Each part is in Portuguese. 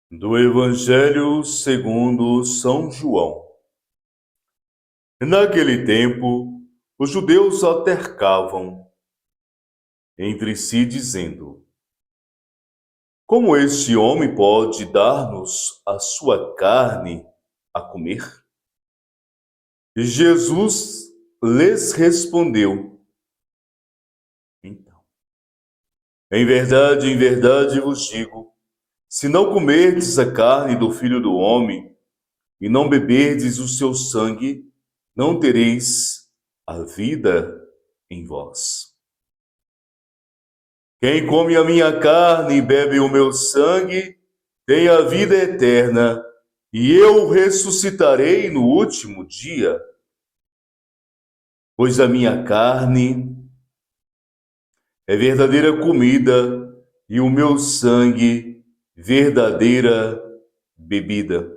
Do Evangelho segundo São João. Naquele tempo, os judeus altercavam entre si, dizendo: Como este homem pode dar-nos a sua carne a comer? E Jesus lhes respondeu: Então, em verdade vos digo, se não comerdes a carne do Filho do Homem e não beberdes o seu sangue, não tereis a vida em vós. Quem come a minha carne e bebe o meu sangue tem a vida eterna, e eu ressuscitarei no último dia. Pois a minha carne é verdadeira comida e o meu sangue verdadeira bebida.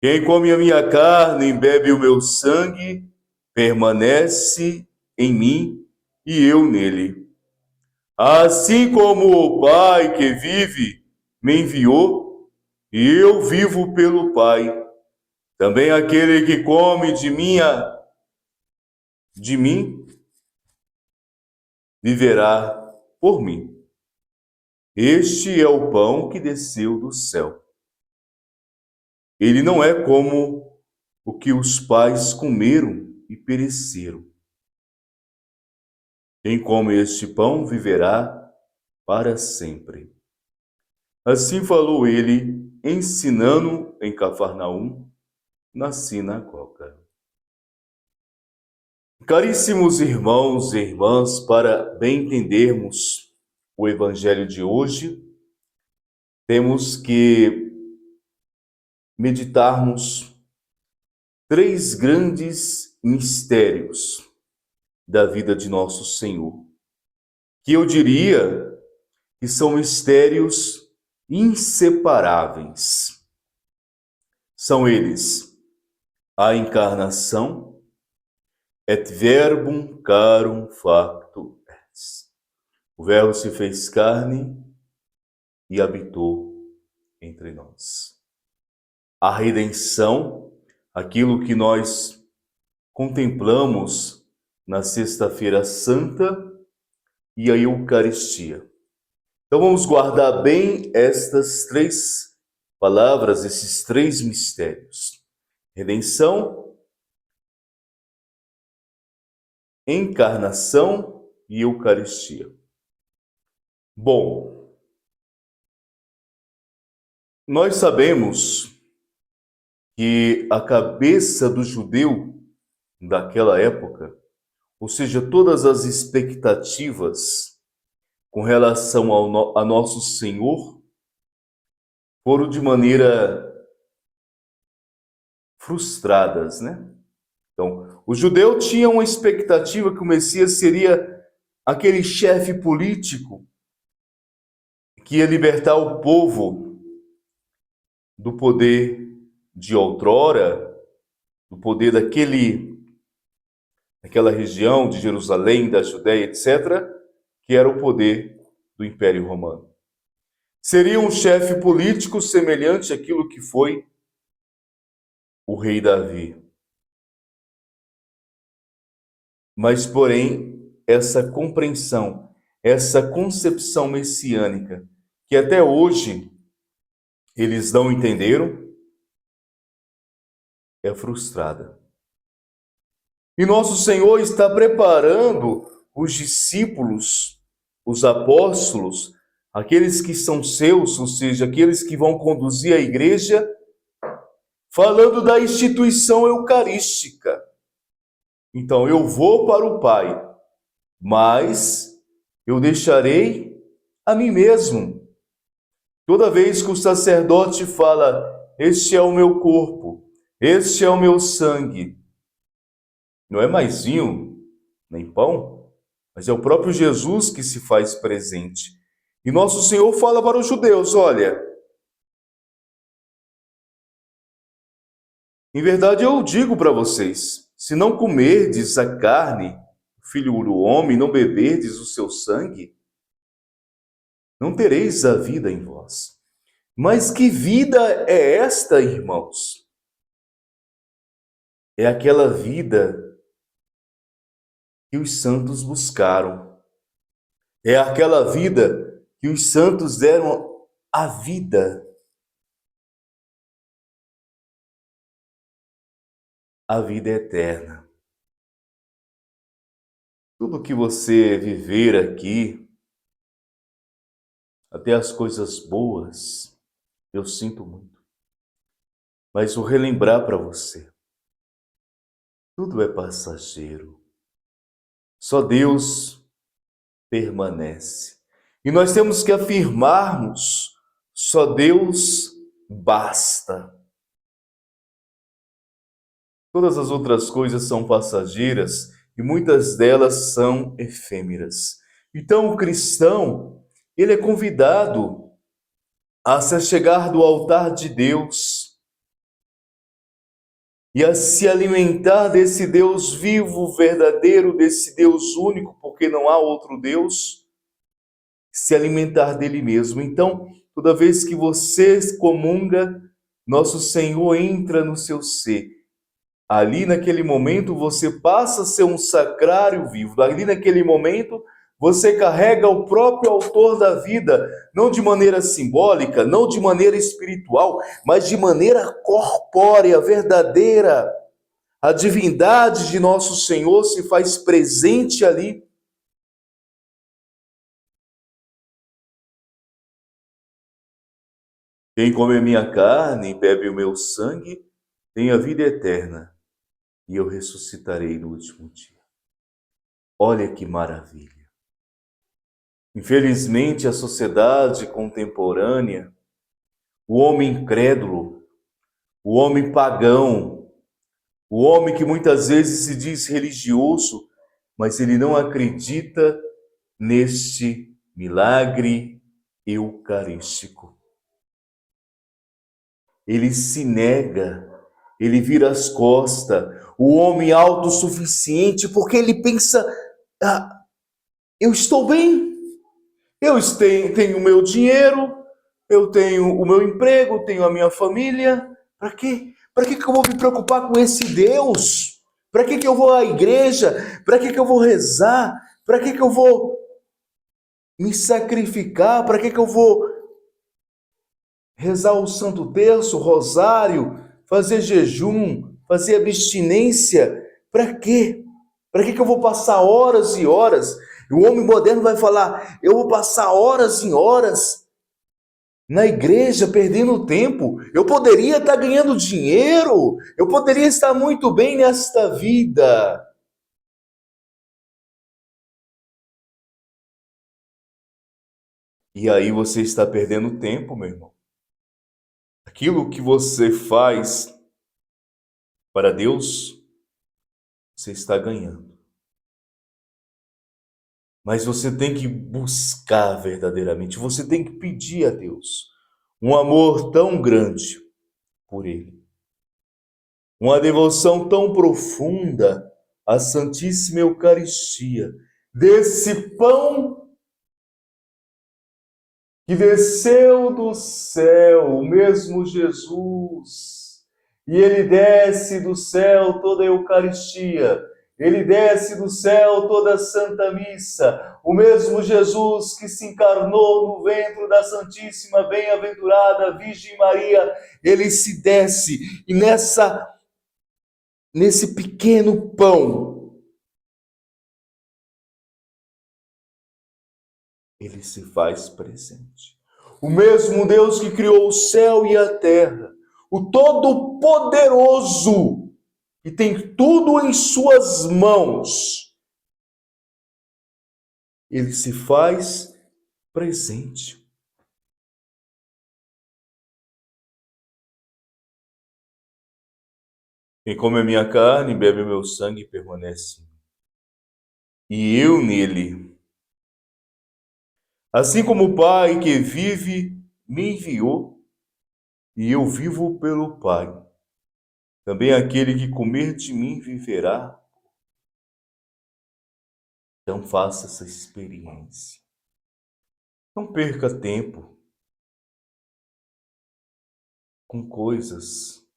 Quem come a minha carne e bebe o meu sangue permanece em mim e eu nele. Assim como o Pai que vive me enviou, e eu vivo pelo Pai, também aquele que come de mim viverá por mim. Este é o pão que desceu do céu. Ele não é como o que os pais comeram e pereceram. Quem come este pão viverá para sempre. Assim falou ele, ensinando em Cafarnaum, na sinagoga. Caríssimos irmãos e irmãs, para bem entendermos o Evangelho de hoje, temos que meditarmos três grandes mistérios da vida de nosso Senhor, que eu diria que são mistérios inseparáveis. São eles a encarnação, et verbum carum facto est. O Verbo se fez carne e habitou entre nós. A redenção, aquilo que nós contemplamos na Sexta-feira Santa, e a Eucaristia. Então vamos guardar bem estas três palavras, esses três mistérios: redenção, encarnação e Eucaristia. Bom, nós sabemos que a cabeça do judeu daquela época, ou seja, todas as expectativas com relação a nosso Senhor, foram de maneira frustradas, né? Então, o judeu tinha uma expectativa que o Messias seria aquele chefe político que ia libertar o povo do poder de outrora, do poder daquela região de Jerusalém, da Judéia, etc., que era o poder do Império Romano. Seria um chefe político semelhante àquilo que foi o rei Davi. Mas, porém, essa compreensão, essa concepção messiânica, que até hoje eles não entenderam, é frustrada. E nosso Senhor está preparando os discípulos, os apóstolos, aqueles que são seus, ou seja, aqueles que vão conduzir a igreja, falando da instituição eucarística. Então, eu vou para o Pai, mas eu deixarei a mim mesmo. Toda vez que o sacerdote fala, este é o meu corpo, este é o meu sangue, não é mais vinho, nem pão, mas é o próprio Jesus que se faz presente. E nosso Senhor fala para os judeus, olha, em verdade eu digo para vocês, se não comerdes a carne, filho do homem, não beberdes o seu sangue, não tereis a vida em vós. Mas que vida é esta, irmãos? É aquela vida que os santos buscaram. É aquela vida que os santos deram a vida. A vida eterna. Tudo que você viver aqui, até as coisas boas, eu sinto muito. Mas vou relembrar para você. Tudo é passageiro. Só Deus permanece. E nós temos que afirmarmos: só Deus basta. Todas as outras coisas são passageiras e muitas delas são efêmeras. Então o cristão, ele é convidado a se chegar do altar de Deus e a se alimentar desse Deus vivo, verdadeiro, desse Deus único, porque não há outro Deus, se alimentar dele mesmo. Então, toda vez que você comunga, nosso Senhor entra no seu ser. Ali naquele momento você passa a ser um sacrário vivo. Ali naquele momento você carrega o próprio autor da vida, não de maneira simbólica, não de maneira espiritual, mas de maneira corpórea, verdadeira. A divindade de nosso Senhor se faz presente ali. Quem come a minha carne e bebe o meu sangue tem a vida eterna, e eu ressuscitarei no último dia. Olha que maravilha! Infelizmente, a sociedade contemporânea, o homem incrédulo, o homem pagão, o homem que muitas vezes se diz religioso, mas ele não acredita neste milagre eucarístico. Ele se nega, ele vira as costas, o homem autossuficiente, porque ele pensa: ah, eu estou bem, eu tenho o meu dinheiro, eu tenho o meu emprego, tenho a minha família. Para quê? Para que eu vou me preocupar com esse Deus? Para que eu vou à igreja? Para que eu vou rezar? Para que eu vou me sacrificar? Para que eu vou rezar o Santo Terço, o Rosário, fazer jejum, fazer abstinência? Para quê? Para que eu vou passar horas e horas? O homem moderno vai falar: eu vou passar horas e horas na igreja perdendo tempo. Eu poderia estar ganhando dinheiro, eu poderia estar muito bem nesta vida. E aí você está perdendo tempo, meu irmão. Aquilo que você faz para Deus, você está ganhando. Mas você tem que buscar verdadeiramente, você tem que pedir a Deus um amor tão grande por Ele, uma devoção tão profunda à Santíssima Eucaristia, desse pão que desceu do céu, o mesmo Jesus, e ele desce do céu toda a Eucaristia, ele desce do céu toda a Santa Missa, o mesmo Jesus que se encarnou no ventre da Santíssima Bem-aventurada Virgem Maria, ele se desce, e nesse pequeno pão, ele se faz presente. O mesmo Deus que criou o céu e a terra, o Todo-Poderoso, que tem tudo em suas mãos, ele se faz presente. Quem come a minha carne e bebe o meu sangue permanece em mim, e eu nele. Assim como o Pai que vive me enviou, e eu vivo pelo Pai. Também aquele que comer de mim viverá. Então faça essa experiência. Não perca tempo. com coisas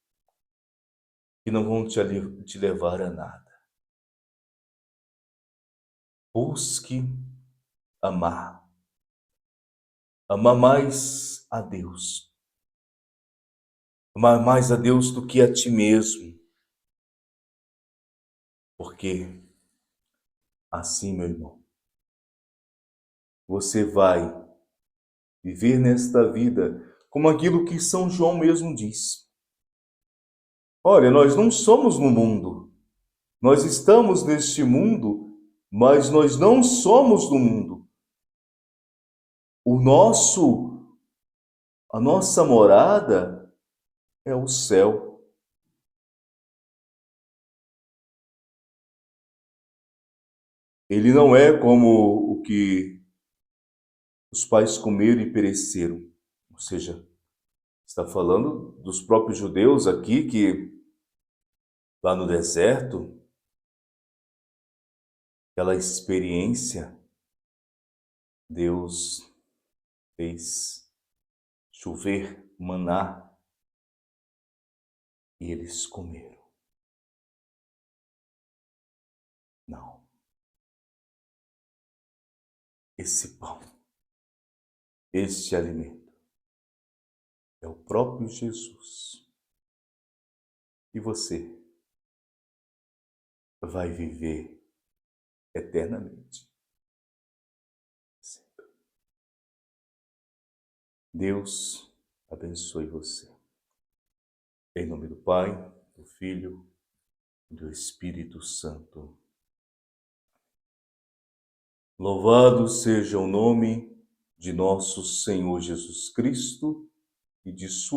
que não vão te levar a nada. Busque amar. Amar mais a Deus. Amar mais a Deus do que a ti mesmo. Porque assim, meu irmão, você vai viver nesta vida como aquilo que São João mesmo diz. Olha, nós não somos no mundo. Nós estamos neste mundo, mas nós não somos do mundo. A nossa morada é o céu. Ele não é como o que os pais comeram e pereceram. Ou seja, está falando dos próprios judeus aqui que lá no deserto, aquela experiência, Deus fez chover maná e eles comeram. Não. Esse pão, este alimento, é o próprio Jesus. E você vai viver eternamente. Deus abençoe você. Em nome do Pai, do Filho e do Espírito Santo. Louvado seja o nome de nosso Senhor Jesus Cristo e de sua